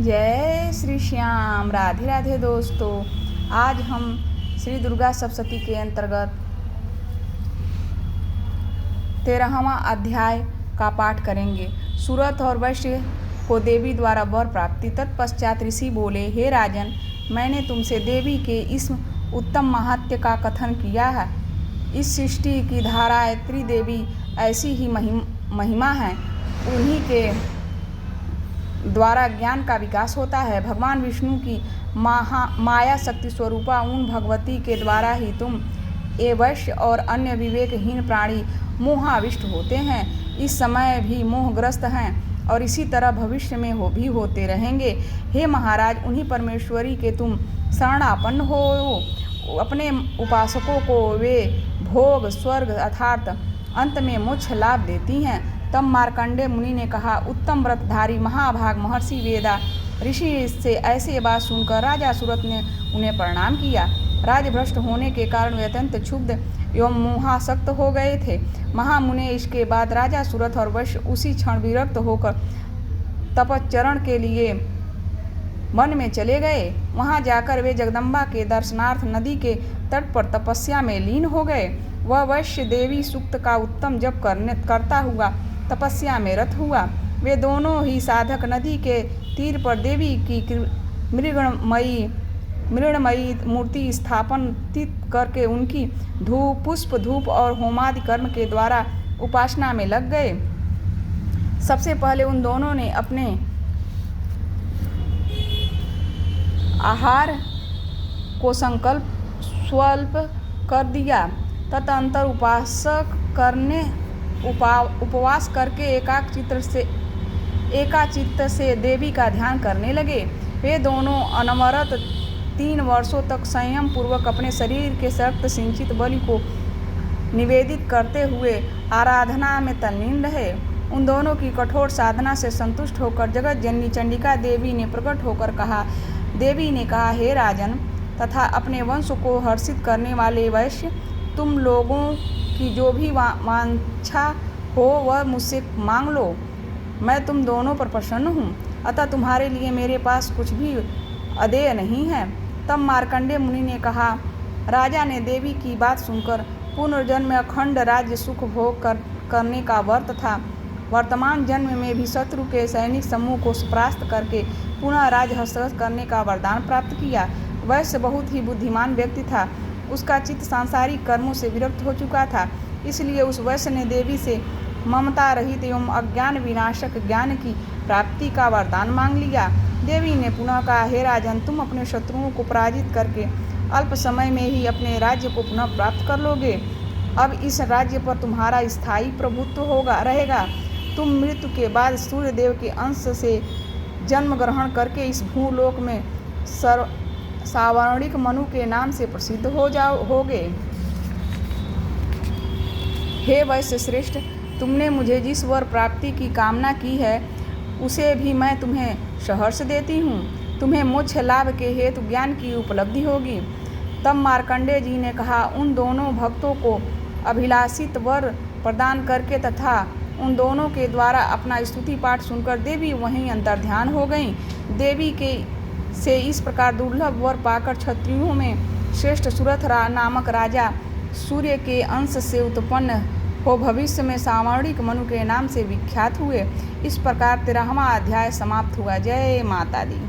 जय श्री श्याम। राधे राधे दोस्तों। आज हम श्री दुर्गा सप्तशती के अंतर्गत 13वां अध्याय का पाठ करेंगे। सूरत और वैश्य को देवी द्वारा वर प्राप्ति। तत्पश्चात ऋषि बोले, हे राजन, मैंने तुमसे देवी के इस उत्तम महात्म्य का कथन किया है। इस सृष्टि की धाराएं त्रिदेवी ऐसी ही महिमा है। उन्हीं के द्वारा ज्ञान का विकास होता है। भगवान विष्णु की माया शक्ति स्वरूपा उन भगवती के द्वारा ही तुम ये वैश्य और अन्य विवेकहीन प्राणी मोहाविष्ट होते हैं। इस समय भी मोहग्रस्त हैं और इसी तरह भविष्य में भी होते रहेंगे। हे महाराज, उन्हीं परमेश्वरी के तुम शरणापन्न हो। अपने उपासकों को वे भोग, स्वर्ग अर्थात अंत में मोक्ष लाभ देती हैं। तब मार्कंडेय मुनि ने कहा, उत्तम व्रतधारी महाभाग महर्षि वेदा ऋषि से ऐसे बात सुनकर राजा सूरत ने उन्हें प्रणाम किया। राजभ्रष्ट होने के कारण वे अत्यंत क्षुब्ध एवं मोहासक्त हो गए थे। महामुने इसके बाद राजा सूरत और वैश्य उसी क्षण विरक्त होकर तपश्चरण के लिए वन में चले गए। वहां जाकर वे जगदम्बा के दर्शनार्थ नदी के तट पर तपस्या में लीन हो गए। वह वैश्य देवी सूक्त का उत्तम जप करता हुआ तपस्या में रत हुआ। वे दोनों ही साधक नदी के तीर पर देवी की मृण्मयी मूर्ति स्थापित करके उनकी पुष्प धूप और होमादि कर्म के द्वारा उपासना में लग गए। सबसे पहले उन दोनों ने अपने आहार को संकल्प स्वल्प कर दिया। तदंतर उपवास करके एकाचित्त से देवी का ध्यान करने लगे। वे दोनों अनवरत 3 वर्षों तक संयम पूर्वक अपने शरीर के रक्त सिंचित बलि को निवेदित करते हुए आराधना में तल्लीन रहे। उन दोनों की कठोर साधना से संतुष्ट होकर जगत जननी चंडिका देवी ने प्रकट होकर कहा। देवी ने कहा, हे राजन तथा अपने वंश को हर्षित करने वाले वैश्य, तुम लोगों की जो भी वांछा हो वह मुझसे मांग लो। मैं तुम दोनों पर प्रसन्न हूँ, अतः तुम्हारे लिए मेरे पास कुछ भी अदेय नहीं है। तब मार्कंडेय मुनि ने कहा, राजा ने देवी की बात सुनकर पुनर्जन्म में अखंड राज्य सुख भोग करने का वर तथा वर्तमान जन्म में भी शत्रु के सैनिक समूह को परास्त करके पुनः राज्य हस्तगत करने का वरदान प्राप्त किया। वैश्य बहुत ही बुद्धिमान व्यक्ति था। उसका चित्त सांसारिक कर्मों से विरक्त हो चुका था। इसलिए उस वैश्य ने देवी से ममता रहित एवं अज्ञान विनाशक ज्ञान की प्राप्ति का वरदान मांग लिया। देवी ने पुनः कहा, हे राजन, तुम अपने शत्रुओं को पराजित करके अल्प समय में ही अपने राज्य को पुनः प्राप्त कर लोगे। अब इस राज्य पर तुम्हारा स्थायी प्रभुत्व रहेगा। तुम मृत्यु के बाद सूर्यदेव के अंश से जन्म ग्रहण करके इस भूलोक में सावर्णिक मनु के नाम से प्रसिद्ध होगे। हे वैश्य श्रेष्ठ, तुमने मुझे जिस वर प्राप्ति की कामना की है उसे भी मैं तुम्हें सहर्ष देती हूँ। तुम्हें मोक्ष लाभ के हेतु ज्ञान की उपलब्धि होगी। तब मार्कंडेय जी ने कहा, उन दोनों भक्तों को अभिलाषित वर प्रदान करके तथा उन दोनों के द्वारा अपना स्तुति पाठ सुनकर देवी वहीं अंतर्ध्यान हो गईं। देवी के से इस प्रकार दुर्लभ वर पाकर क्षत्रियों में श्रेष्ठ सूरत नामक राजा सूर्य के अंश से उत्पन्न हो भविष्य में सावर्णिक मनु के नाम से विख्यात हुए। इस प्रकार 13वां अध्याय समाप्त हुआ। जय माता दी।